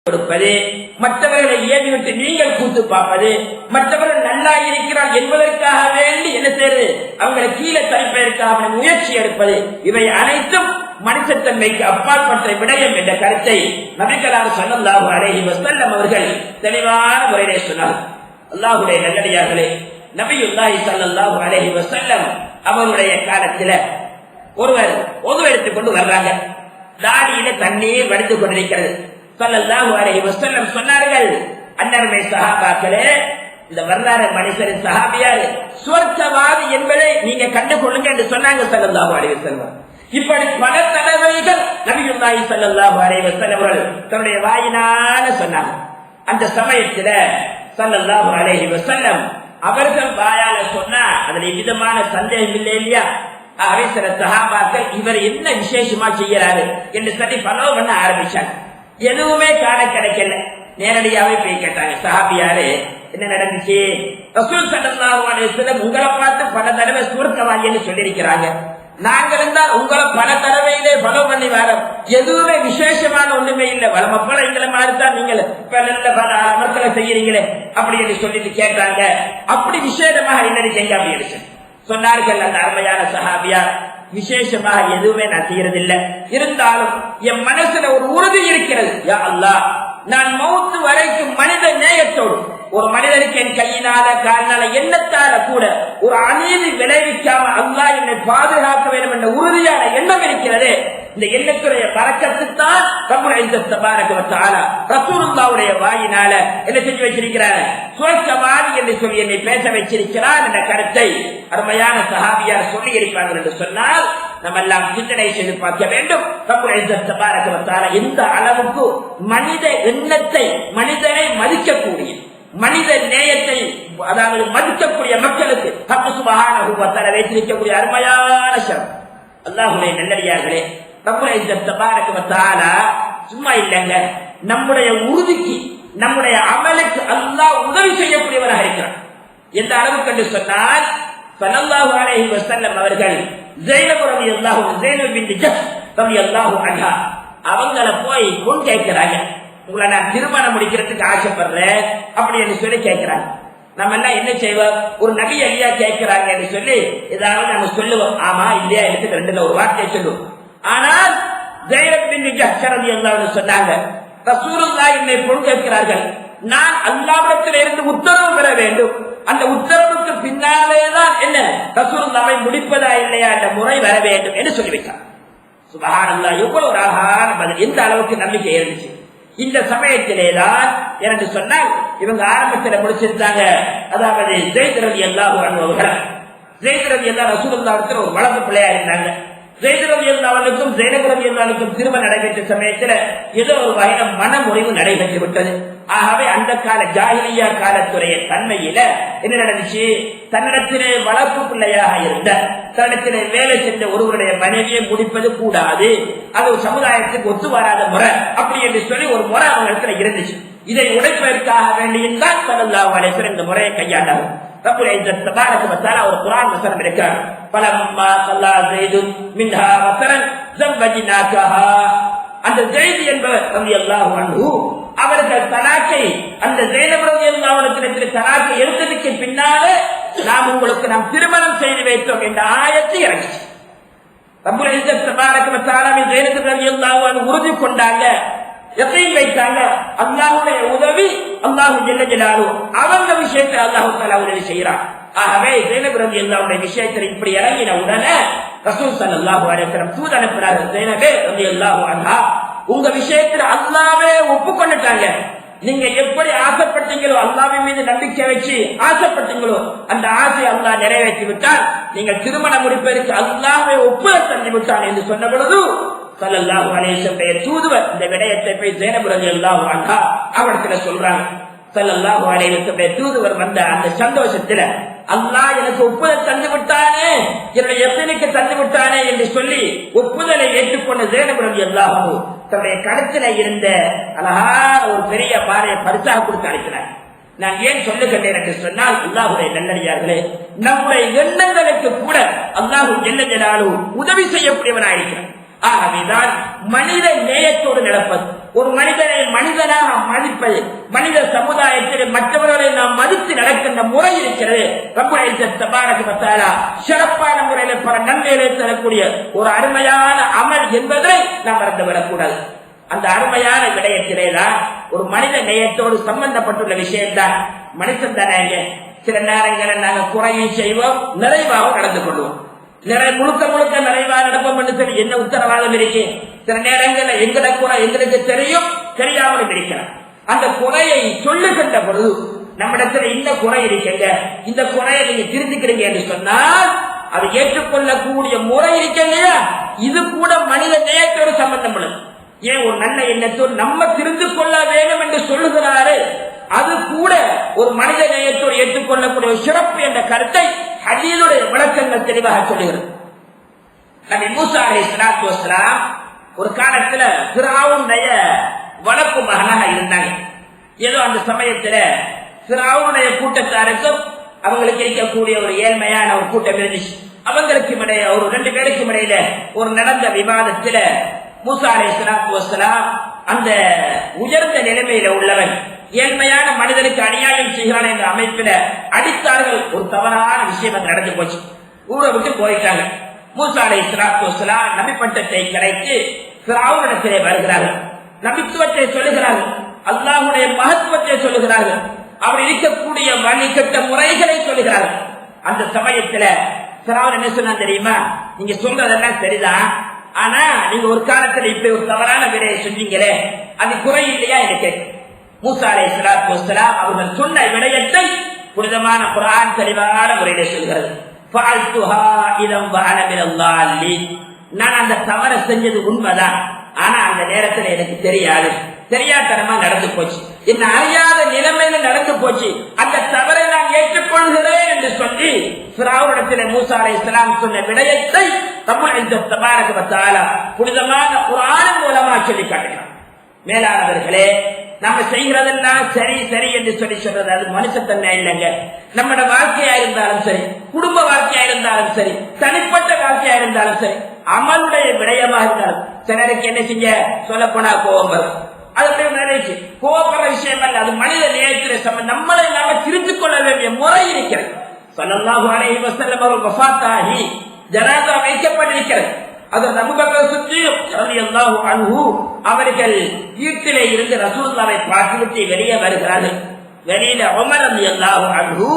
கொடுப்பது, மற்றவர்களை ஏவிவிட்டு நீங்கள் கூத்து பார்ப்பது, மற்றவர்கள் நல்லா இருக்கிறார் என்பதற்காக வேண்டி என்ன செய்வது, அவங்களை கீழே தடுப்பதற்காக முயற்சி எடுப்பது, இவை அனைத்தும் மனுஷத்தன்மைக்கு அப்பாற்பட்ட விடயம் என்ற கருத்தை நபிகளார் ஸல்லல்லாஹு அலைஹி வஸல்லம் அவர்கள் தெளிவான முறையிலே சொன்னார். அல்லாஹ்வுடைய நல்லடியார்களே, நபியுல்லாஹி ஸல்லல்லாஹு அலைஹி வஸல்லம் அவருடைய காலத்தில் ஒருவர் ஒது எடுத்துக் கொண்டு வர்றாங்க. தாடியில தண்ணீர் வடித்துக் கொண்டிருக்கிறது. ஸல்லல்லாஹு அலைஹி வஸல்லம் சொன்னார்கள், அன்னருமை சஹாபாக்களே, இந்த வரலாறு மனுஷரின் சஹாபியார் சுவர்க்கவாதி என்பதை நீங்க கண்டு கொள்ளுங்க என்று சொன்னாங்க ஸல்லல்லாஹு அலைஹி வஸல்லம். இப்படி பல தடவைகள் நபியுல்லாஹி ஸல்லல்லாஹு அலைஹி வஸல்லம் அவர்கள் தன்னுடைய வாயினால சொன்னாங்க. அந்த சமயத்துல ஸல்லல்லாஹு அலைஹி வஸல்லம் அவர்கள் வாயால சொன்னா அதுல விதமான சந்தேகம் இல்லை இல்லையா? சில சஹாபாக்கள் இவர் என்ன விசேஷமா செய்யறாரு என்று சொல்லி ஃபாலோ பண்ண ஆரம்பிச்சாங்க. எதுவுமே காண கிடைக்கல. நேரடியாவே போய் கேட்டாங்க, சஹாபியாரு என்ன நடந்துச்சு? ரசூல் ஸல்லல்லாஹு அலைஹி வஸல்லம் உங்களை பார்த்து பல தடவை சுவர்க்கவாதின்னு சொல்லியிருக்கிறாங்க. நாங்க இருந்தா உங்களை பல தடவையிலே ஃபாலோ பண்ணி வரோம். எதுவுமே விசேஷமான ஒண்ணுமே இல்லை. வளமப்போல எங்களை மாதிரிதான் நீங்கள் பல அமர்களை செய்யறீங்களே அப்படி என்று சொல்லிட்டு கேட்டாங்க. அப்படி விசேஷமாக என்னன்னு செய்ய அப்படின்னு சொன்னார்கள் அந்த அருமையான சஹாபியார். விசேஷமாக எதுவுமே நான் செய்யறதில்லை, இருந்தாலும் என் மனசுல ஒரு உறுதி இருக்கிறது. யா அல்லாஹ், நான் மௌத்து வரைக்கும் மனித நேயத்தோடு ஒரு மனிதனுக்கு என் கையினால காலினால எண்ணத்தால கூட ஒரு அநீதி விளைவிக்காம அல்லாஹ் என்னை பாதுகாக்க வேண்டும் என்ற உறுதியான எண்ணம் இருக்கிறது. இந்த எண்ணத்துடைய பரக்கத்துத்தான் ரப்புல் இஸ்ஸத் தபாரக வ தஆலா ரசூலுல்லாஹ்வுடைய வாயினால என்ன செஞ்சு வச்சிருக்கிறார், சுவர்க்கவாதி என்று சொல்லி என்னை பேச வச்சிருக்கிறார் என்ற கருத்தை அருமையான சஹாபியார் சொல்லி இருப்பார்கள் என்று சொன்னால் நம்ம எல்லாம் சிந்தனை செய்து பார்க்க வேண்டும். ரப்புல் இஸ்ஸத் தபாரக வ தஆலா எந்த அளவுக்கு மனித எண்ணத்தை, மனிதனை மதிக்கக்கூடிய, மனித நேயத்தை அதாவது மதிக்கக்கூடிய மக்களுக்கு ரப்பு சுப்ஹானஹு வ தஆலா வைத்திருக்கக்கூடிய அருமையான ஷரம். அல்லாஹ்வுடைய நல்லடியார்களே, ரப்புல் இஸ்ஸத் தபாரக வ தஆலா சும்மா இல்லைங்க, நம்முடைய உறுதிக்கு, நம்முடைய அமலுக்கு அல்லாஹ் உதவி செய்யக்கூடியவராக இருக்கிறார். எந்த அளவுக்கு என்று சொன்னால் ஸல்லல்லாஹு அலைஹி வஸல்லம் அவர்கள் ஸைனப் பின்த் ஜஹ்ஷ் ரலியல்லாஹு அன்ஹா அவங்கள போய் பொன் கேட்கிறாங்க. உங்களை நான் திருமணம் முடிக்கிறதுக்கு ஆசைப்படுறேன் அப்படி என்று சொல்லி கேட்கிறாங்க. நம்ம எல்லாம் என்ன செய்வோம், ஒரு நபி ஐயா கேட்கிறாங்க என்று சொல்லி ஏதாவது நம்ம சொல்லுவோம், ஆமா இல்லையா எனக்கு ரெண்டுல ஒரு வார்த்தையை சொல்லுவோம். ஆனால் ஸைனப் பின்த் ஜஹ்ஷ் ரலியல்லாஹு அன்ஹா சொன்னாங்க, ரசூலுல்லாஹ் என்னை பொன் கேட்கிறார்கள், நான் அல்லாஹ்விடத்தில் இருந்து உத்தரவு பெற வேண்டும். அந்த உத்தரவுக்கு பின்னாலேதான் என்ன ரசூலுல்லாஹை முடிப்பதா இல்லையா என்ற முறை வர வேண்டும் என்று சொல்லி வைத்தார். சுப்ஹானல்லாஹ், எவ்வளவு ஒரு அழகான பதில், எந்த அளவுக்கு நம்பிக்கை இருந்துச்சு. இந்த சமயத்திலேதான் என்று சொன்னால் இவங்க ஆரம்பத்தில் முடிச்சிருந்தாங்க. அதாவது ஸைத் ரலியல்லாஹு அன்ஹு அவர்கள், ஸைத் ரலியல்லாஹு ரசூலுல்லாஹ்விடத்தில் ஒரு வளர்ப்பு பிள்ளையா இருந்தாங்க. ஸைத் ரலியல்லாஹு அன்ஹுக்கும் ஸைனப் ரலியல்லாஹு அன்ஹுக்கும் திருமணம் நடைபெற்ற சமயத்தில் ஏதோ ஒரு வகையான மனமுறிவு நடைபெற்று விட்டது. ஆகவே அந்த கால ஜாஹிலியா காலத்துடைய தன்மையில என்ன நடந்துச்சு, தன்னிடத்திலே வளர்ப்பு பிள்ளையாக இருந்த, தன்னிடத்திலே வேலை சென்ற ஒருவருடைய மனைவியை முடிப்பது கூடாது, அது சமுதாயத்துக்கு ஒத்து வராத முறை அப்படி என்று சொல்லி ஒரு முறை அவங்க இடத்துல இருந்துச்சு. இதை உடைப்பதற்காக வேண்டியிருந்தான் ஸல்லல்லாஹு அலைஹி வஸல்லம் இந்த முறையை கையாண்டார். ரப்புல் இஸ்ஸத் தபாரக வ தஆலா ஒரு குர்ஆன் வசனம் இருக்கிறார், ஃபலம்மா ஸல்லா ஸைதுன் மின்ஹா வஸரன் ஸவ்வஜ்னாகஹா. அந்த ஸைத் என்பவர் ரலியல்லாஹு அன்ஹு அவர்கள் தலாக்கை, அந்த ஸைனப் ரலியல்லாஹு அன்ஹா தலாக்கை எடுத்ததுக்கு பின்னாலே நாம் உங்களுக்கு நாம் திருமணம் செய்து வைத்தோம் என்ற ஆயத்து இறங்கிச்சு. ரப்புல் இஸ்ஸத் தபாரக வ தஆலா ஸைனப் ரலியல்லாஹு அன்ஹு உறுதி கொண்டாங்க, யகீன் வைத்தாங்க. அல்லாஹ்வுடைய உதவி, அல்லாஹ் ஜல்ல ஜலாலுஹு அவங்க விஷயத்தில் அல்லாஹ் தஆலா உதவி செய்கிறார். ஆகவே ஸைனப் ரலியல்லாஹு அன்ஹா விஷயத்தில் இப்படி இறங்கின உடனே ரசூல் ஸல்லல்லாஹு அலைஹி வஸல்லம் தூது அனுப்பினார்கள், ஸைனப் ரலியல்லாஹு அன்ஹா உங்க விஷயத்தில் அல்லாஹ்வே ஒப்புக்கொண்டுட்டாங்க. நீங்க எப்படி ஆசைப்பட்டீங்களோ, அல்லாஹ்வின் மீது நம்பிக்கை வச்சு ஆசைப்பட்டீங்களோ அந்த ஆசை அல்லாஹ் நிறைவேற்றி விட்டால், நீங்கள் திருமணம் முடிப்பதற்கு அல்லாஹ்வே ஒப்புதல் தந்து விட்டான் என்று சொன்ன பொழுது ஸல்லல்லாஹு அலைஹி வஸல்லம் தூதுவர் இந்த விடயத்தை போய் ஸைனப் ரலியல்லாஹு அன்ஹா அவர்கிட்ட சொல்றாங்க. ஸல்லல்லாஹு அலைஹி வஸல்லம் தூதுவர் வந்த அந்த சந்தோஷத்துல, அல்லாஹ் எனக்கு ஒப்புதல் தந்து விட்டானே, என்னுடைய எத்தனைக்கு தந்து விட்டானே என்று சொல்லி ஒப்புதலை ஏற்றுக்கொண்ட ஸைனப் ரலியல்லாஹு அன்ஹு தன்னுடைய கழுத்துல இருந்த அழகான ஒரு பெரிய பாறையை பரிசாக கொடுத்து அனுப்பினார். நான் ஏன் சொல்லுகின்றேன் என்று சொன்னால், அல்லாஹ்வுடைய நல்லடியார்களே, நம்முடைய எண்ணங்களுக்கு கூட அல்லாஹ் ஜல்ல ஜலாலுஹு உதவி செய்யக்கூடியவனாயிருக்கிறார். ஆகவேதான் மனித நேயத்தோடு நடப்பது, ஒரு மனிதனை மனிதனாக மதிப்பது, மனித சமுதாயத்தில் மற்றவர்களை நாம் மதித்து நடக்கின்ற முறை இருக்கிறது. ரப்பல் இஸ்ஸத் தபாரக வ தஆலா சிறப்பான முறையில் பல நன்மைகளை தரக்கூடிய ஒரு அருமையான அமல் என்பதை நாம் மறந்துவிடக்கூடாது. அந்த அருமையான விடயத்திலேதான் ஒரு மனித நேயத்தோடு சம்பந்தப்பட்டுள்ள விஷயம்தான் மனுஷன் தானே. சில நேரங்களில் நாங்கள் குறையும் செய்வோம், நிறைவாக நடந்து கொள்வோம். முழுக்க முழுக்க நிறைவாக நடப்போம் என்று சொல்லி என்ன உத்தரவாதம் இருக்கு? சில நேரங்களில் எங்கட குறை எங்களுக்கு தெரியும், தெரியாமலும் இருக்கிறோம். அந்த குறையை சொல்லுகின்ற பொழுது நம்மிடத்துல இந்த குறை இருக்கீங்க, இந்த குறையை நீங்க திருத்திக்கிறீங்க என்று சொன்னால் அது ஏற்றுக்கொள்ளக்கூடிய முறை இருக்கீங்க. இது கூட மனித நேயத்தோடு சம்பந்தம் உள்ளது. ஏன் ஒரு நல்ல எண்ணத்தோடு நம்ம திருந்து கொள்ள வேண்டும் என்று சொல்லுகிறாரு, அது கூட ஒரு மனித நேயத்தோடு ஏற்றுக்கொள்ளக்கூடிய சிறப்பு என்ற கருத்தை ஹதீஸுடைய விளக்கங்கள் தெளிவாக சொல்லுகிறது. நபி மூசா அலைஹிஸ்ஸலாத்து வஸ்ஸலாம் ஒரு காலத்துல ஃபிரௌனுடைய வளர்ப்பு மகனாக இருந்தாங்க. ஏதோ அந்த சமயத்துல ஃபிரௌனுடைய கூட்டத்தாருக்கும் அவங்களுக்கு இருக்கக்கூடிய ஒரு ஏழ்மையான ஒரு கூட்டம் இருந்துச்சு. அவங்களுக்கு இடையே ஒரு 2 பேருக்கும் இடையில ஒரு நடந்த விவாதத்துல மூசா அலைஹிஸ்ஸலாத்து வஸ்ஸலாம் அந்த உயர்ந்த நிலைமையில உள்ளவன் ஏழ்மையான மனிதனுக்கு அநியாயம் செய்கிறான் என்ற அமைப்பில அடித்தார்கள். ஒரு தவறான விஷயம் நடந்து போச்சு. ஊரை விட்டு போயிட்டாங்க. மூசா அலைஹிஸ்ஸலாத்து வஸ்ஸலாம் நபி பட்டத்தை கிடைத்து ஃபிரௌனிடத்திலே வருகிறார்கள். நபித்துவத்தை சொல்லுகிறார்கள், அல்லாஹ்வுடைய மகத்துவத்தை சொல்லுகிறார்கள், அவர் இருக்கக்கூடிய வழிகட்ட முறைகளை சொல்லுகிறார்கள். அந்த சமயத்துல ஃபிரௌன் என்ன சொன்னா தெரியுமா? நீங்க சொல்றதெல்லாம் சரிதான், ஆனா நீங்க ஒரு காலத்துல இப்ப ஒரு தவறான விடையை சொன்னீங்களே, அது குறை இல்லையா எனக்கு? மூசா அலைஹிஸ்ஸலாத்து வஸ்ஸலாம் அவர்கள் சொன்ன விடயத்தை புனிதமான குர்ஆன் தெளிவான முறையிலே சொல்கிறது. ஃபஅல்துஹா இதம் வஅன மினல்லாஹின். நான் அந்த தவறை செஞ்சது உண்மைதான், ஆனா அந்த நேரத்துல எனக்கு தெரியாது, தெரியாதனமா நடந்து போச்சு, என்ன அறியாத நிலைமையில நடந்து போச்சு, அந்த தவறை நான் ஏற்றுக்கொள்கிறேன் என்று சொல்லி ஃபிரௌனிடத்திலே மூசா அலைஹிஸ்ஸலாம் சொன்ன விடயத்தை ரப்பல் இஸ்ஸத் தபாரக வ தஆலா புனிதமான குர்ஆன் மூலமா சொல்லி காட்டுகிறார். மேலானவர்களே, நம்ம செய்கிறதெல்லாம் சரி சரி என்று சொல்லி சொல்றது அது மனுஷத்தன்மை இல்லைங்க. நம்மட வாழ்க்கையா இருந்தாலும் சரி, குடும்ப வாழ்க்கையா இருந்தாலும் சரி, தனிப்பட்ட வாழ்க்கையா இருந்தாலும் சரி, அமலுடைய விடயமா இருந்தாலும் சிலருக்கு என்ன செய்ய சொல்ல போனா கோபம் வரும். அது நிறைய கோபப்படுற விஷயம் அல்ல, அது மனித நேயத்திலே நம்மளை நாம திருத்திக் கொள்ள வேண்டிய முறை இருக்கிறது. ஸல்லல்லாஹு அலைஹி வஸல்லம் அவர்கள் வஃபாத்தாகி ஜனாஸா வைக்கப்பட்டிருக்கிறது. அது அபூபக்கர் சித்தீக் ரலியல்லாஹு அன்ஹு அவர்கள் வீட்டிலே இருந்து ரசூலுல்லாஹை பார்த்துவிட்டு வெளியே வருகிறார்கள். வெளியில உமர் ரலியல்லாஹு அன்ஹு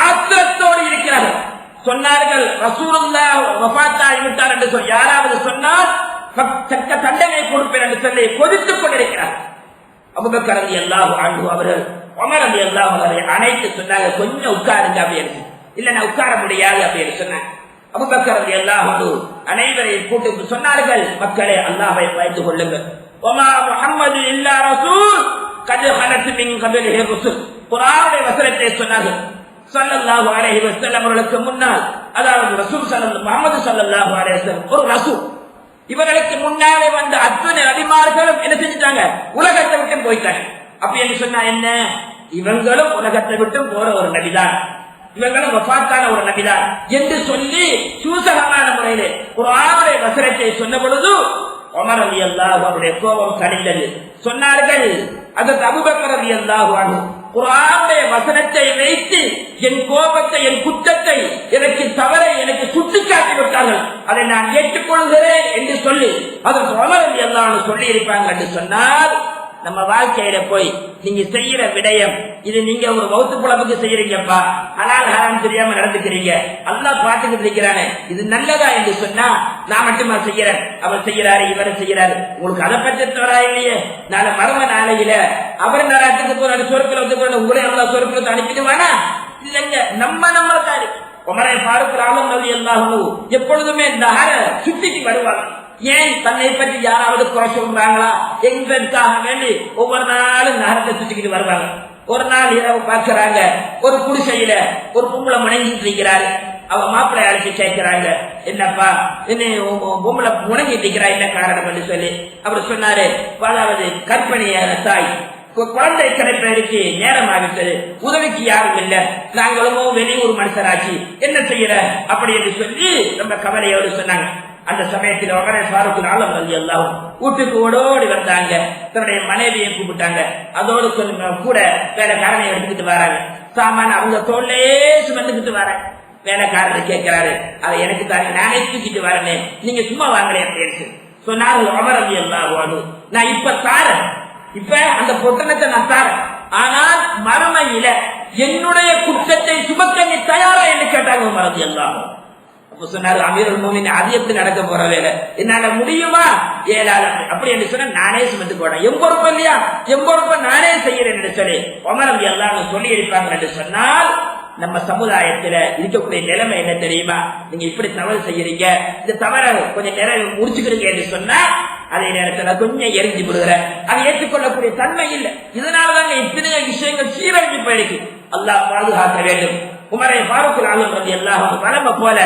ஆத்திரத்தோடு இருக்கிறார்கள். சொன்னார்கள், ரசூலுல்லாஹ் வஃபாத்தாகி விட்டார் என்று சொல்லி யாராவது சொன்னால் தக்க தண்டனை கொடுப்பேன் என்று சொல்லி கொதித்துக் கொண்டிருக்கிறார். அபூபக்கர் ரலியல்லாஹு அன்ஹு அவர்கள் உமர் ரலியல்லாஹு அவர்களை அழைத்து சொன்னாங்க, கொஞ்சம் உட்காருங்க அப்படின்னு. இல்ல நான் உட்கார முடியாது அப்படின்னு சொன்னாங்க. அபூபக்கர் ரலியல்லாஹு அன்ஹு அனைவரையும் கூட்டி சொன்னார்கள், மக்களே அல்லாஹ்வை பயந்து கொள்ளுங்கள். வமா முஹம்மது இல்லா ரசூல் கத் ஹலத் மின் கபிலிஹி ருசுல். குர்ஆனுடைய வசனத்தை சொன்னார்கள். ஸல்லல்லாஹு அலைஹி வஸல்லம் அவர்களுக்கு முன்னால், அதாவது ரசூல் முஹம்மது ஸல்லல்லாஹு அலைஹி வஸல்லம் ஒரு ரசூல். இவர்களுக்கு முன்னாலே வந்த அத்தனை நபிமார்களும் என்ன செஞ்சிட்டாங்க? உலகத்தை விட்டு போயிட்டாங்க. அப்படி என்று சொன்னா என்ன? இவங்களும் உலகத்தை விட்டு போற ஒரு நபிதான், இவங்களும் வஃபாத்தான ஒரு நபிதான் என்று சொல்லி சூசகமான முறையிலே குர்ஆனுடைய வசனத்தை சொன்ன பொழுது உமர் ரலியல்லாஹு அவருடைய கோபம் கனிந்தது. சொன்னார்கள், அதற்கு அபூபக்கர் ரலியல்லாஹு அன்ஹு குர்ஆனுடைய வசனத்தை வைத்து என் கோபத்தை, என் குற்றத்தை, எனக்கு தவறை எனக்கு சுட்டிக்காட்டி விட்டார்கள், அதை நான் ஏற்றுக்கொள்கிறேன் என்று சொல்லி அதற்கு உமர் ரலியல்லாஹு அன்ஹு சொல்லி இருப்பாங்க என்று சொன்னால், நம்ம வாழ்க்கையில போய் நீங்க செய்யற விடயம் இது நீங்க ஒரு வௌத்து புலப்புக்கு செய்யறீங்கப்பா, ஹலால் ஹராம் தெரியாம நடந்துக்கிறீங்க, அல்லாஹ் பார்த்துக்கிட்டு இருக்கிறானே, இது நல்லதா என்று சொன்னா நான் மட்டுமா செய்யறேன், அவர் செய்யறாரு இவரை செய்யறாரு, உங்களுக்கு அதை பற்றி தவறா இல்லையே, நாளை மர்ம நாளையில அவர் நாட்டுக்கு போறாரு, சொற்களை வந்து போற உங்களே அவ்வளவு சொற்களை அனுப்பிடுவானா? இல்லைங்க, நம்ம தாரி உமரை ஃபாரூக் ரலியல்லாஹு அன்ஹு எப்பொழுதுமே இந்த சுத்திக்கு வருவாங்க. ஏன் தன்னை பற்றி யாராவது குறை சொல்றாங்களா என்பதற்காக வேண்டி ஒவ்வொரு நாளும் நகரத்தை சுத்திக்கிட்டு வருவாங்க. ஒரு நாள் இரவு பார்க்கிறாங்க, ஒரு குடிசையில ஒரு பொம்பளை முணங்கிட்டு இருக்கிறாரு. அவ மாப்பிள்ளை அழைச்சி கேட்கிறாங்க, என்னப்பா என்ன பொம்பளை முணங்கிட்டு இருக்கிறா, என்ன காரணம் என்று சொல்லி அவர் சொன்னாரு, அதாவது கற்பனையான தாய் குழந்தை கிடைப்பதற்கு நேரம் ஆகிட்டது, உதவிக்கு யாரும் இல்லை, நாங்களும் வெளியூர் மனுஷராட்சி என்ன செய்யற அப்படி என்று சொல்லி ரொம்ப கவலையோடு சொன்னாங்க. அந்த சமயத்தில் உமர் ஃபாரூக் ரலியல்லாஹு வீட்டுக்கு ஓடோடி வந்தாங்க. தன்னுடைய மனைவியை கூப்பிட்டாங்க. அதோடு கொஞ்சம் கூட வேலைக்காரனை எடுத்துக்கிட்டு வராங்க. சாமான அவங்க தோல்லையே சுமந்துக்கிட்டு வராங்க. வேலைக்காரர் கேட்கிறாரு, அதை எனக்கு தாங்க, நானே தூக்கிட்டு வரேன், நீங்க சும்மா வாங்கலையே அப்படின்னு சொன்னார்கள். உமர் ரலியல்லாஹு அன்ஹு, நான் இப்ப தாரேன், இப்ப அந்த பொட்டணத்தை நான் தாரேன், ஆனால் மறுமையில என்னுடைய குற்றத்தை சுமக்க நீ தயாரா என்று கேட்டாங்க உமர் ரலியல்லாஹு அன்ஹு. அப்ப சொன்னாரு அமீருல் முஃமினீன், அது எப்படி நடக்க போற வேலை, என்னால முடியுமா, ஏழால அப்படி என்று சொன்னா நானே சுமந்து போனேன், என் பொறுப்பு இல்லையா, என் பொறுப்பை நானே செய்யறேன் என்று சொல்லி உமர் ரலியல்லாஹு அன்ஹு சொல்லி இருப்பாங்க என்று சொன்னால், நம்ம சமுதாயத்துல இருக்கக்கூடிய நிலைமை என்ன தெரியுமா, நீங்க இப்படி தவறு செய்யறீங்க, இந்த தவறை கொஞ்சம் நேரம் முடிச்சுக்கிறீங்க என்று சொன்னா அதே நேரத்தில் கொஞ்சம் எரிஞ்சு விடுகிற அதை ஏற்றுக்கொள்ளக்கூடிய தன்மை இல்லை. இதனாலதாங்க இத்தனை விஷயங்கள் சீரழிஞ்சு போயிருக்கு. அல்லாஹ் பாதுகாக்க வேண்டும். உமரை ஃபாரூக் ரலியல்லாஹு அன்ஹு வளமை போல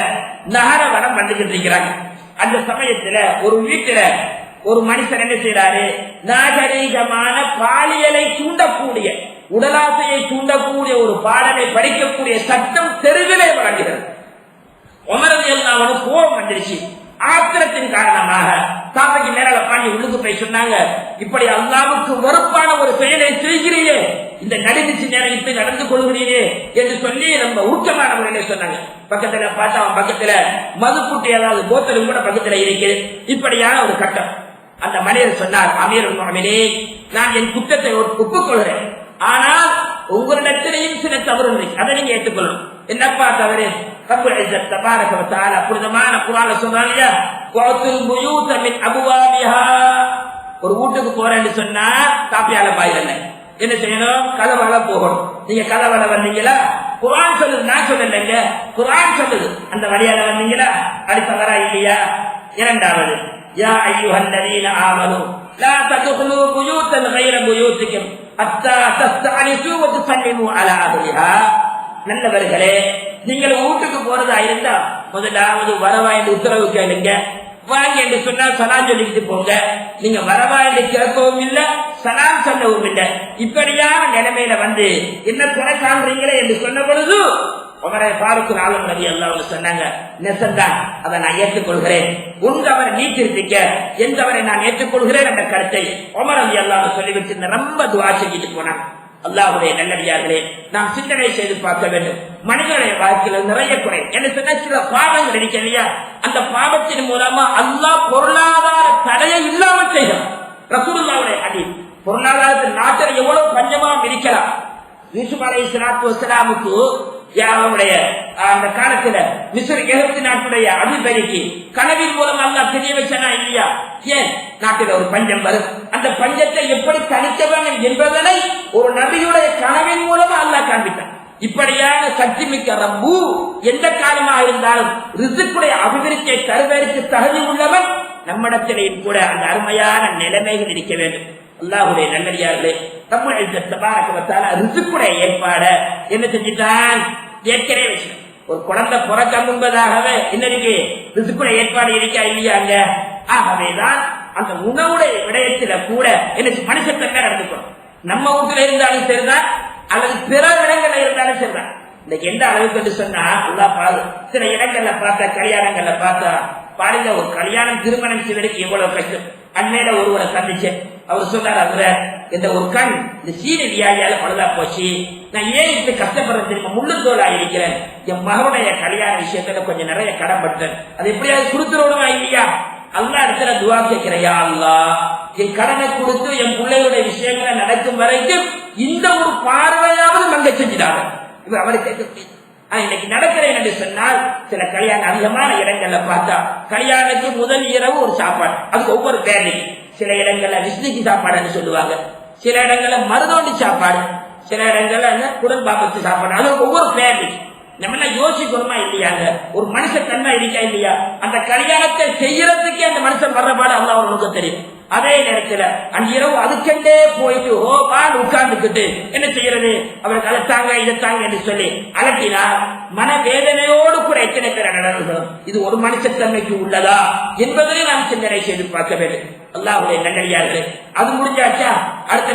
நகர வனம் வந்துகிட்டு இருக்கிறாங்க. அந்த சமயத்துல ஒரு வீட்டுல ஒரு மனுஷன் என்ன செய்யறாரு, நாகரீகமான பாலியலை தூண்டக்கூடிய, உடலாசையை தூண்டக்கூடிய ஒரு பாடலை படிக்கக்கூடிய சட்டம் தெருவிலே வழங்குகிறது. உமர் ரலியல்லாஹு அன்ஹு கோபம் வந்துருச்சு. ஆத்திரத்தின் காரணமாக சாப்பைக்கு நேரால பாண்டி உள்ளுக்கு போய் சொன்னாங்க, இப்படி அல்லாஹ்வுக்கு வெறுப்பான ஒரு செயலை செய்கிறீரே, இந்த நடுநிச்சு நேரத்தை நடந்து கொள்கிறீரே என்று சொல்லி ரொம்ப ஊக்கமான முறையிலே சொன்னாங்க. பக்கத்துல பார்த்தா அவன் பக்கத்துல மதுக்குட்டி ஏதாவது போத்தலும் கூட பக்கத்துல இருக்குது. இப்படியான ஒரு கட்டம். அந்த மனிதர் சொன்னார், அமீருல் முஃமினீன், நான் என் குற்றத்தை ஒப்புக்கொள்கிறேன், ஆனால் உங்களிடத்திலேயும் சில தவறு இருக்கு, அதை நீங்க ஏற்றுக்கொள்ளணும். என்னப்பா தவறு? ரப்புல் இஸ்ஸத் தபாரக வ தஆலா புனிதமான குர்ஆன்ல சொல்றாங்க, வஅத்துல் புயூத மின் அபுவாபிஹா, ஒரு வீட்டுக்கு போறேன்னு சொன்னா தாப்பியால பாயிரல என்ன செய்யணும், கதவால போகணும். நீங்க கதவால வந்தீங்களா, குர்ஆன் சொல்லுது, நான் சொல்லலைங்க, குர்ஆன் சொல்லுது, அந்த வழியால வந்தீங்களா, அது தவறா இல்லையா? இரண்டாவது, யா அய்யுஹல்லதீன ஆமனூ லா தத்குலூ புயூதன் கைர புயூதிக்கும் ஹத்தா தஸ்தஅனிசூ வ துஸல்லிமூ அலா அஹ்லிஹா, நல்லவர்களே, நீங்கள் வீட்டுக்கு போறதா இருந்தா முதலாவது வரவா என்று உத்தரவு கேளுங்க, வாங்க என்று சொன்னா சலாம் சொல்லிக்கிட்டு போங்க. நீங்க வரவா என்று கேட்கவும் இல்லை, சலாம் சொல்லவும் இல்லை. இப்படியான நிலைமையில வந்து என்ன குறை காண்றீங்களே என்று சொன்ன பொழுது உமரை ஃபாரூக் ரலியல்லாஹு அன்ஹு சொன்னாங்க, நெசந்தான், அதை நான் ஏற்றுக்கொள்கிறேன், உங்கவரை நீக்கிருக்க எந்தவரை நான் ஏற்றுக்கொள்கிறேன் என்ற கருத்தை உமர் ரலியல்லாஹு அன்ஹு சொல்லிவிட்டு ரொம்ப துஆ செஞ்சுட்டு போனாங்க. அல்லாஹ்வுடைய நல்லடியார்களே, நாம் சிந்தனை செய்து பார்க்க வேண்டும். மனிதனுடைய வாழ்க்கையில் நிறைய குறை என்ன சொன்ன சில பாவங்கள் இருக்கலையா, அந்த பாவத்தின் மூலமா அல்லாஹ் பொருளாதார தடையை இல்லாமல் செய்கிறான். ரசூலுல்லாஹ்வுடைய ஹதீஸ், பொருளாதாரத்தில் நாட்டில் எவ்வளவு பஞ்சமா இருக்கலாம். யூசுப் அலைஹிஸ்ஸலாத்து வஸ்ஸலாமுக்கு அவருடைய அந்த காலத்துல மிஸ்ர் எகிப்து நாட்டுடைய அதிபதிக்கு கனவின் மூலம் அல்லாஹ் தெரிய வச்சானா இல்லையா? ஏன் நாட்டில் ஒரு பஞ்சம் வரும், அந்த பஞ்சத்தை எப்படி தணிக்க வேண்டும் என்பதனை ஒரு நபியுடைய கனவின் மூலம் அல்லாஹ் காண்பித்தார். இப்படியான சக்தி மிக்க ரப்பு எந்த காலமாக இருந்தாலும் ரிஸ்குடைய அபிவிருத்தியை தருவதற்கு தகுதி உள்ளவன் நம்மிடத்திலேயும் கூட அந்த அருமையான நிலைமைகள் இருக்க வேண்டும். அல்லாஹ்வுடைய நல்லடியார்களே, ரப்புல் இஸ்ஸத் தபாரக வ தஆலா ரிஸ்குடைய ஏற்பாட என்ன செஞ்சிட்டான், ஏற்கனவே விஷயம். ஒரு குழந்தை பிறக்க முன்பதாகவே இன்னைக்கு ரிஸ்குடைய ஏற்பாடு இருக்கா இல்லையாங்க? ஆகவேதான் அந்த உணவுடைய விடயத்தில கூட எனக்கு மனுஷத்தன்மை நடந்துக்கணும். நம்ம வீட்டுல இருந்தாலும் சரிதான், அல்லது பிற இடங்கள்ல இருந்தாலும் சரிதான். இன்னைக்கு எந்த அளவுக்கு சொன்னா அல்லாஹ் பாரு, சில இடங்கள்ல பார்த்தா, கல்யாணங்கள்ல பார்த்தா பாருங்க, ஒரு கல்யாணம் திருமணம் செய்வதற்கு எவ்வளவு கஷ்டம். அண்மையில ஒருவரை சந்திச்சேன். அவர் சொன்னார், அதுல இந்த ஒரு கண் இந்த சீனி வியாதியால பழுதா போச்சு, நான் ஏன் இப்படி கஷ்டப்படுறது தெரியுமா, முள்ளுத்தோலா இருக்கிறேன், என் மகனுடைய கல்யாண விஷயத்துல கொஞ்சம் நிறைய கடன்பட்டேன், அது எப்படியாவது கொடுத்துருவா இல்லையா? அல்லாஹ் இடத்துல துஆ கேட்கிறேன், யா அல்லாஹ் என் கடனை கொடுத்து என் பிள்ளைகளுடைய விஷயங்களை நடக்கும் வரைக்கும் இந்த ஒரு பார்வையாவது மங்க செஞ்சுட்டாங்க. இது அவருக்கு இன்னைக்கு நடக்கிறேன் என்று சொன்னால், சில கல்யாணம் அதிகமான இடங்கள்ல பார்த்தா கல்யாணத்துக்கு முதல் இரவு ஒரு சாப்பாடு, அதுக்கு ஒவ்வொரு பேர்லையும். சில இடங்கள்ல விஸ்னிக்கு சாப்பாடுன்னு சொல்லுவாங்க, சில இடங்கள்ல மருதோண்டி சாப்பாடு, சில இடங்கள்ல குடல் பாபத்து சாப்பாடு, அது ஒவ்வொரு பேர்லையும். நம்ம எல்லாம் யோசிக்கணுமா இல்லையாங்க? ஒரு மனுஷன் தன்மை இருக்கா இல்லையா? அந்த கல்யாணத்தை செய்யறதுக்கே அந்த மனுஷன் வர்றபாடு அல்லாஹ் அவனுக்கு தெரியும். அதே நேரத்துல அன்னிரவு அதுக்கெண்டே போயிட்டு உட்கார்ந்துக்கிட்டு என்ன செய்யறது, அவருக்கு அழைத்தாங்க இதைத்தாங்க என்று சொல்லி அலட்டினா மனவேதனையோடு கூட எத்தனை பேர் நடந்துகிறோம். இது ஒரு மனுஷத்தன்மைக்கு உள்ளதா என்பதை நாம் சிந்தனை செய்து பார்க்க வேண்டும். அல்லாஹ்வுடைய நல்லடியார்களே, அது முடிஞ்சாச்சா? அடுத்த